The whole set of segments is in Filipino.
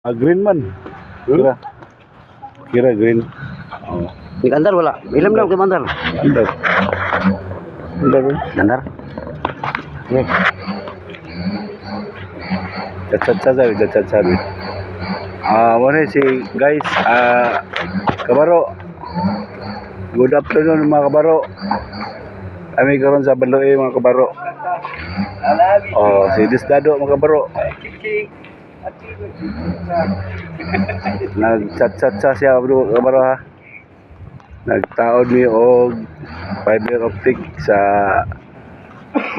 Green man. Kira. Kira green. Oh. Di Andar wala. Ilam lang kay Andar. Andar. Andar. Andar. Okay. Chat sabi. Muna si guys, kabaro. Good afternoon mga kabaro. Kami karon sa Baloy mga kabaro. Oh, si Disdado mga kabaro. Nag-chat siya bro, kabaro ha. Nagtaod mi og fiber optic sa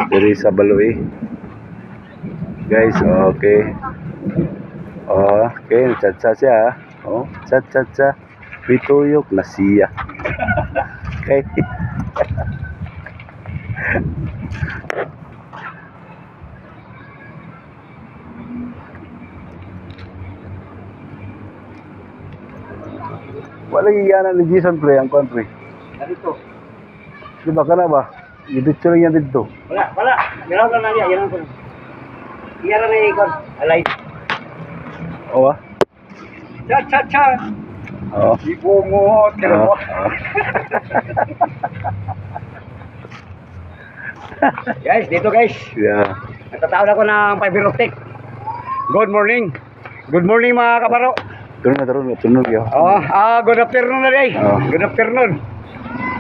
diri sa Baloy. Guys, okay. Okay, chat siya ha. Oh, chat siya. Pituyok na siya. Okay. Wala iyanan ni Jason pre ang country. Dito. Di ba kana ba? Dito lang yan dito. Wala. Ganaw lang na niya, ganaw ko. Iyara na ikon. Alay. Oo ah. Cha. Oo. Ibungot ka mo. Guys, dito guys. Yeah. Natatawag ako ng fiber optic. Good morning. Good morning mga kabaro. Tunog yun. Good afternoon na day. Good afternoon.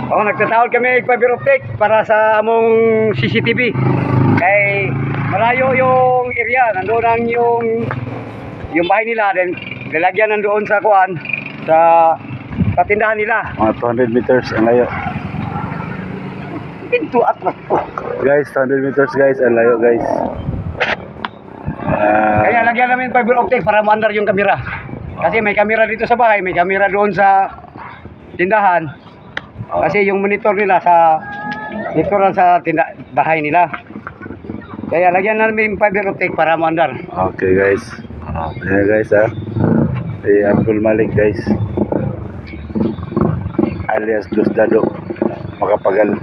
Nagtatawag kami ng fiber optic para sa among CCTV. Kay malayo yung area, nandoon ang yung bahay nila, then lalagyan nandoon sa kuan sa patindahan nila. Mga 200 meters ang layo. Pinto at Guys, 200 meters guys, ang layo guys. Kaya lagyan namin fiber optic para maandar yung kamera. Kasi may kamera dito sa bahay, may kamera doon sa tindahan. Kasi yung monitor nila sa literal sa bahay nila. Kaya lagyan namin fiber optic para maandar. Okay guys. Ayan guys ha. Si Abdul Malik guys. Alias Disdado. Makapagal.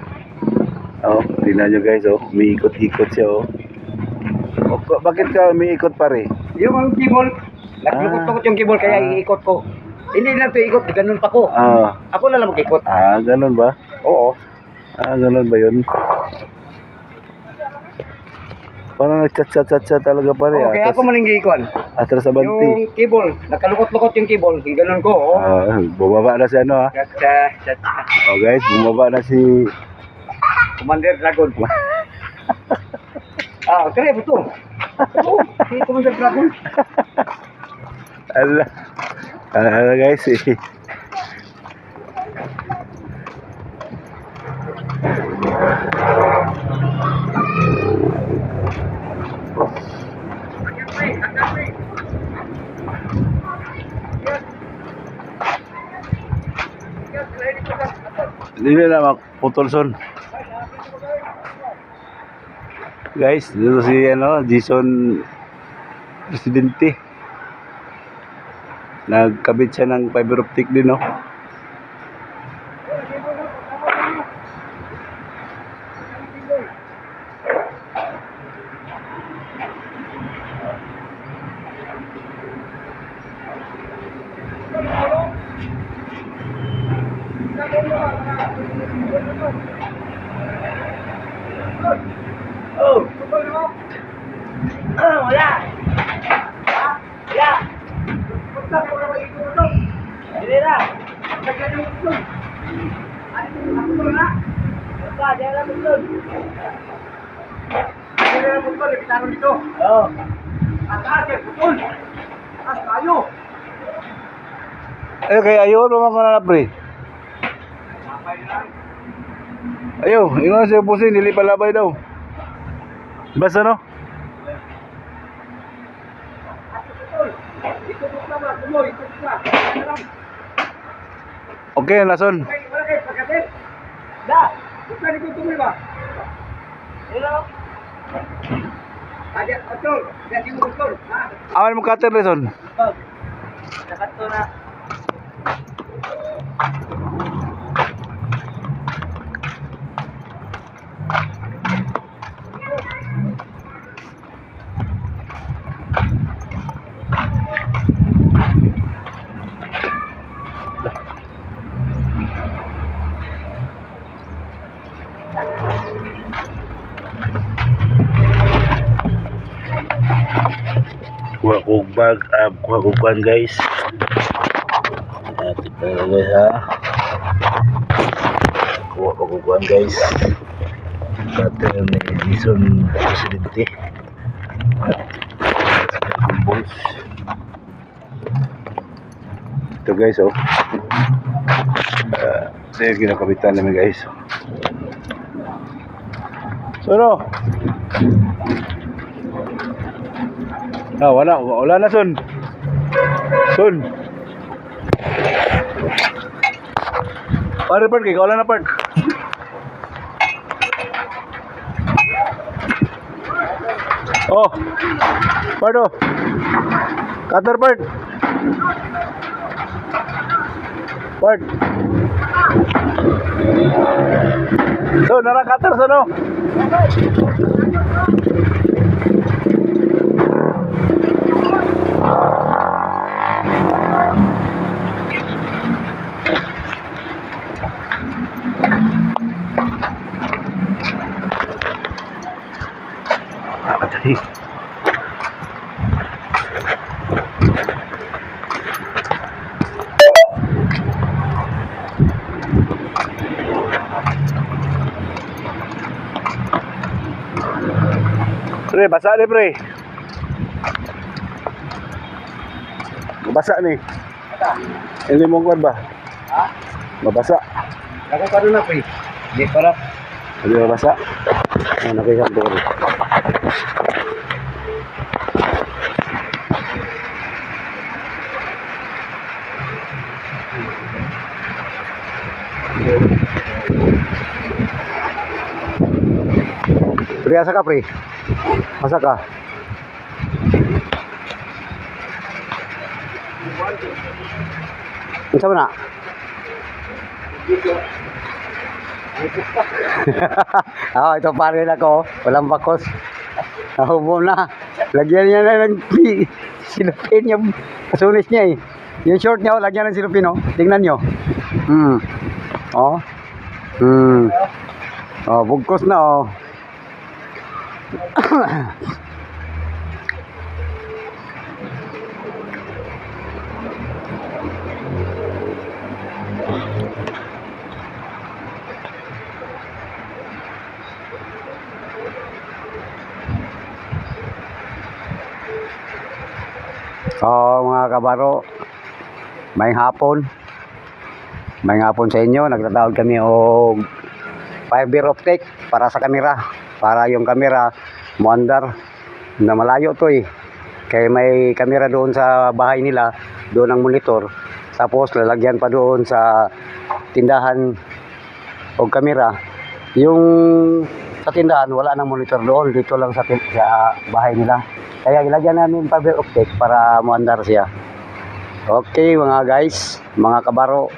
Tingnan nyo guys umiikot-ikot siya Bakit ka umiikot pare? Yung keyboard, naglukot-lukot yung keyboard kaya iikot ko. Hindi na ito ikot, ganun pa ko. Ako na lang mag-ikot. Ganun ba? Oo. Ganun ba yun? Parang nag-chat talaga pare. Kaya ako maninggi ikon. Atras sa banti. Yung keyboard, nakalukot-lukot yung keyboard, ganun ko. Bumaba na si ano ha. Chat. Guys, bumaba na si Commander Dragon. Kaya betul. Si Commander Dragon. Ala guys Hindi na putolson. Guys, dito si Jason Presidente. Nagkabit siya ng fiber optic din Wala. Dira. Tagay yung betul. Ako na. Dira betul. Dira betul kita dito. Atas betul. Atas kayo. Kaya ayaw naman ka na pre. Ayaw, ingat siya pusing, nili palabay daw. Basta Okay, lason. Bukan itu tunggu ba? Hello. Ada betul. Jadi betul. Awan mo cutter lason. Dapat to na. kuha guys. Ito guys ha. Kuha guys. Cutter ni Jason Presidente. Balls. Ito guys oh. Ito yung kinakabitan namin guys. So no. Wala na Son. Pare part kay wala na part. Oh. Part oh. Cutter part. Part. So nara cutter so no. Tadi. Pre, basa ni pre. Mabasa ni. Ini mong ba? Ha? Mabasa. Ako pa rin na pre. Di para. Hindi mabasa. Nakikita ko. Pre, asa ka pre? Asa ka? Isa mo na? Ito pa rin ako. Walang bakos. Nahubo na. Lagyan niya na ng silupin yung kasunis niya eh. Yung short niya, lagyan ng silupin oh. Tingnan nyo. Oh. Oh, bugkos na oh. Mga kabaro, may hapon sa inyo. Nagtatawag kami o fiber optic para sa kamera, para yung kamera muandar na malayo to eh. Kaya may kamera doon sa bahay nila, doon ang monitor, tapos lalagyan pa doon sa tindahan o kamera. Yung sa tindahan wala nang monitor doon, dito lang sa bahay nila. Kaya ilagyan namin fiber optic para muandar siya. Okay mga guys, mga kabaro.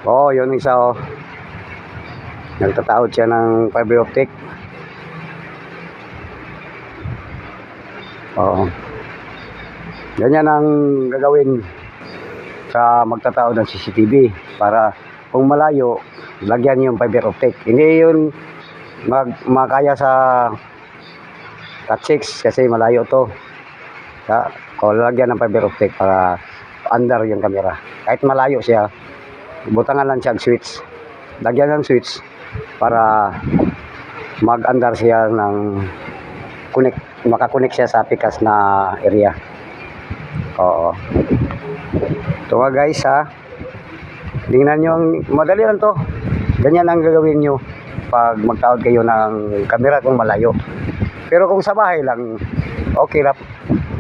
Oh, yun isa oh. Nagtataod siya ng fiber optic. Oh. Ganyan ang gagawin sa magtataod ng CCTV para kung malayo, lagyan yung fiber optic. Hindi yun makaya sa Cat 6 kasi malayo to. Lagyan ng fiber optic para under yung camera. Kahit malayo siya, butangan lang siya ang switch. Lagyan ng switch para mag-under siya ng makakonect siya sa pikas na area. Oo. Ito nga guys ha. Tingnan nyo, madali lang to. Ganyan ang gagawin nyo pag magtawag kayo ng camera kung malayo. Pero kung sa bahay lang, okay lang.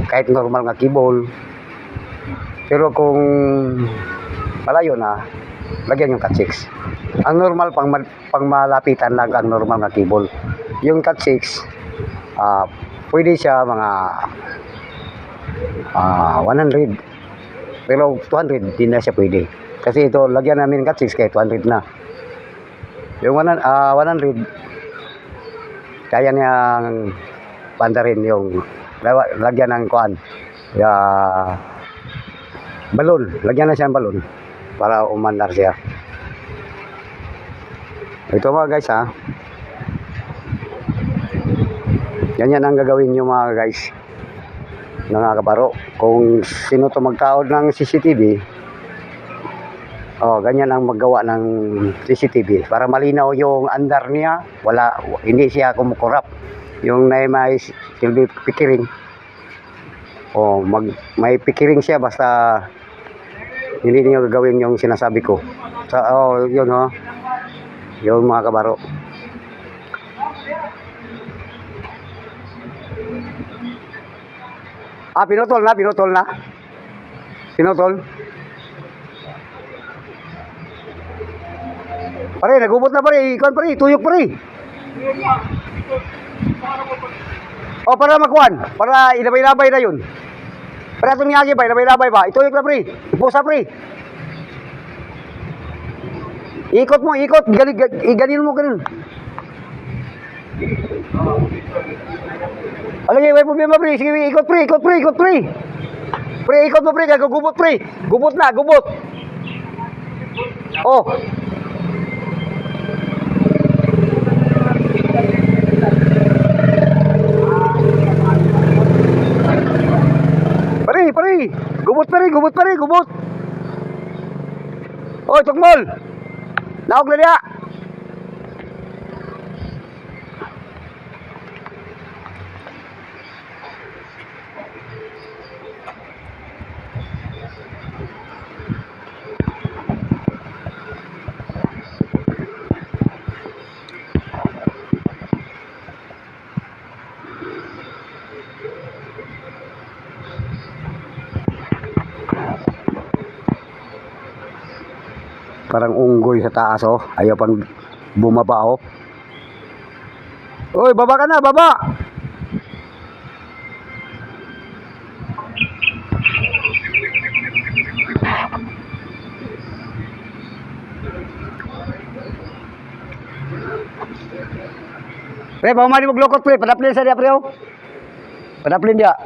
Kahit normal nga cable. Pero kung malayo na, lagyan yung Cat 6. Ang normal pang malapitan lang ang normal nga cable. Yung Cat 6, pwede siya mga 100. Pero 200, hindi na siya pwede. Kasi ito, lagyan namin Cat 6 kaya 200 na. Yung 100, kaya niyang pandarin yung lagyan ng kuan. Balon. Lagyan na siya ng balon para umandar siya. Ito mga guys ha. Ganyan ang gagawin nyo mga guys. mga kabaro. Kung sino to magtaod ng CCTV, ganyan ang maggawa ng CCTV para malinaw yung andar niya, hindi siya kumukurap. Yung may silbi pikiring. May pikiring siya basta hindi niyo gagawin yung sinasabi ko. Yun yung mga kabaro. Pinutol na. Pinutol. Pare, nagubot na pare. Ikaw pare, tuyok pare. Para makuan. Para ilabay-labay na yun. Para itong niyagi ba, ilabay-labay ba. Ituyok na pare. Ipusa pare. Ikot mo. Ganin mo. Alagay, may problema pre. Sige, ikot pre. Pre, ikot mo pre. Gagugubot pre. Gubot na. Pare. Gubot. Tukmol. Naog na niya. Parang unggoy sa taas ayaw pang bumaba Oy, baba ka na, baba. Pre, bumali mo glokot pre, padaplin sa dia pre Padaplin dia.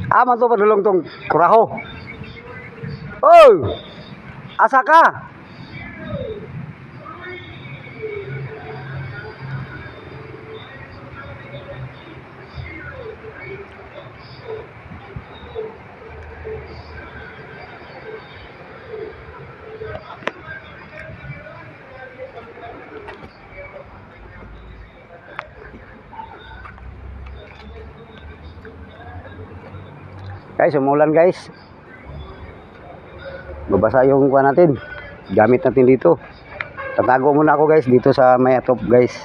Aman to padulong tong kuraho. Oy! Asa ka? Guys, umulan guys. Babasa yung kuha natin. Gamit natin dito. Tatago muna ako guys dito sa may atop guys.